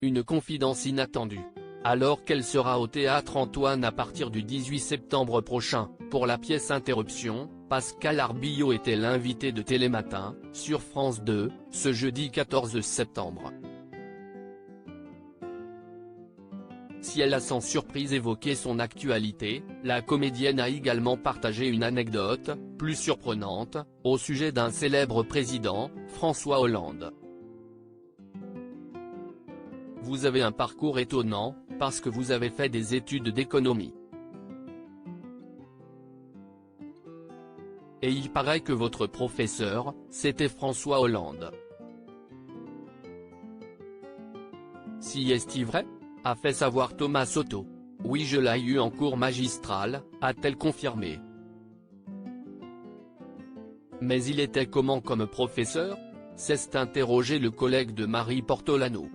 Une confidence inattendue. Alors qu'elle sera au Théâtre Antoine à partir du 18 septembre prochain, pour la pièce Interruption, Pascal Arbillot était l'invité de Télématin, sur France 2, ce jeudi 14 septembre. Si elle a sans surprise évoqué son actualité, la comédienne a également partagé une anecdote, plus surprenante, au sujet d'un célèbre président, François Hollande. Vous avez un parcours étonnant, parce que vous avez fait des études d'économie. Et il paraît que votre professeur, c'était François Hollande. Si est-il vrai ? A fait savoir Thomas Soto. Oui, je l'ai eu en cours magistral, a-t-elle confirmé. Mais il était comment comme professeur ? S'est interrogé le collègue de Marie Portolano.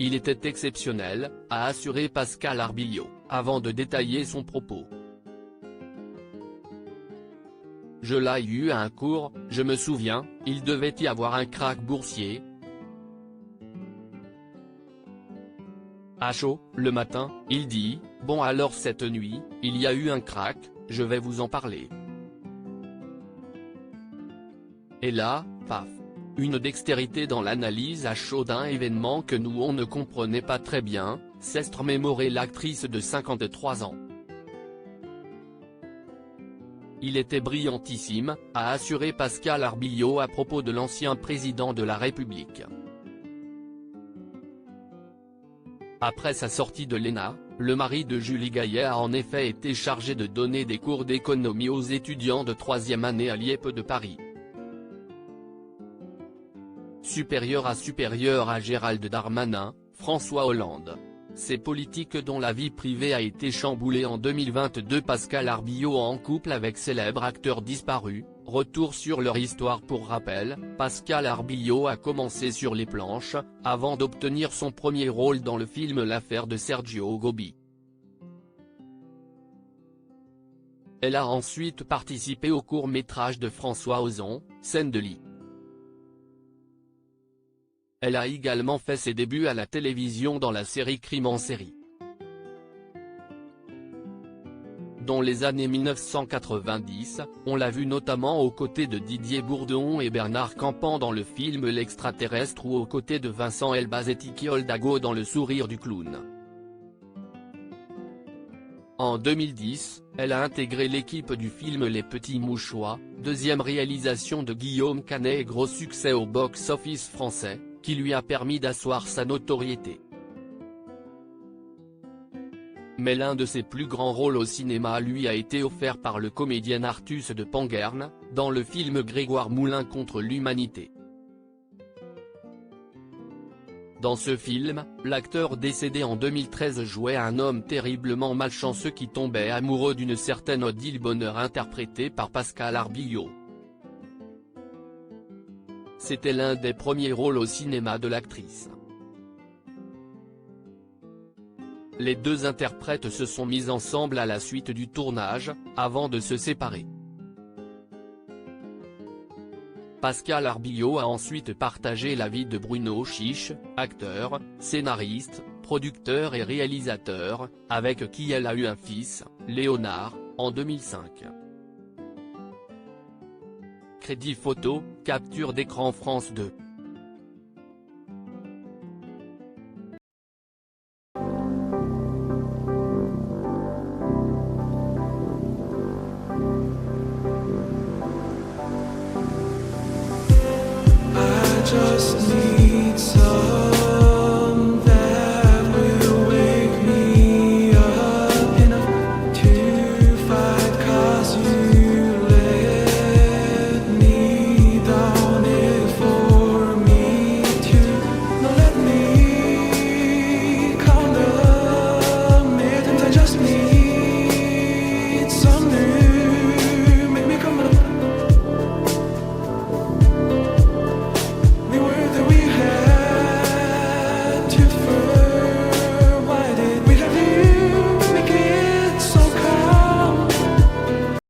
Il était exceptionnel, a assuré Pascal Arbillot, avant de détailler son propos. Je l'ai eu à un cours, je me souviens, il devait y avoir un krach boursier. À chaud, le matin, il dit, bon alors cette nuit, il y a eu un krach, je vais vous en parler. Et là, paf. Une dextérité dans l'analyse à chaud d'un événement que nous on ne comprenait pas très bien, s'est remémorée l'actrice de 53 ans. Il était brillantissime, a assuré Pascal Arbillot à propos de l'ancien président de la République. Après sa sortie de l'ENA, le mari de Julie Gaillet a en effet été chargé de donner des cours d'économie aux étudiants de 3e année à l'IEP de Paris. Supérieur à Gérald Darmanin, François Hollande. Ces politiques dont la vie privée a été chamboulée en 2022. Pascal Arbillot en couple avec célèbre acteur disparu, retour sur leur histoire. Pour rappel, Pascal Arbillot a commencé sur les planches, avant d'obtenir son premier rôle dans le film L'affaire de Sergio Gobi. Elle a ensuite participé au court-métrage de François Ozon, Scène de lit. Elle a également fait ses débuts à la télévision dans la série Crime en série. Dans les années 1990, on l'a vu notamment aux côtés de Didier Bourdon et Bernard Campan dans le film L'Extraterrestre ou aux côtés de Vincent Elbaz et Tiki Oldago dans Le Sourire du clown. En 2010, elle a intégré l'équipe du film Les Petits Mouchoirs, deuxième réalisation de Guillaume Canet et gros succès au box-office français, qui lui a permis d'asseoir sa notoriété. Mais l'un de ses plus grands rôles au cinéma lui a été offert par le comédien Artus de Penguerne, dans le film Grégoire Moulin contre l'humanité. Dans ce film, l'acteur décédé en 2013 jouait un homme terriblement malchanceux qui tombait amoureux d'une certaine Odile Bonheur interprétée par Pascal Arbillot. C'était l'un des premiers rôles au cinéma de l'actrice. Les deux interprètes se sont mis ensemble à la suite du tournage, avant de se séparer. Pascal Arbillot a ensuite partagé la vie de Bruno Chiche, acteur, scénariste, producteur et réalisateur, avec qui elle a eu un fils, Léonard, en 2005. Crédit photo, capture d'écran France 2.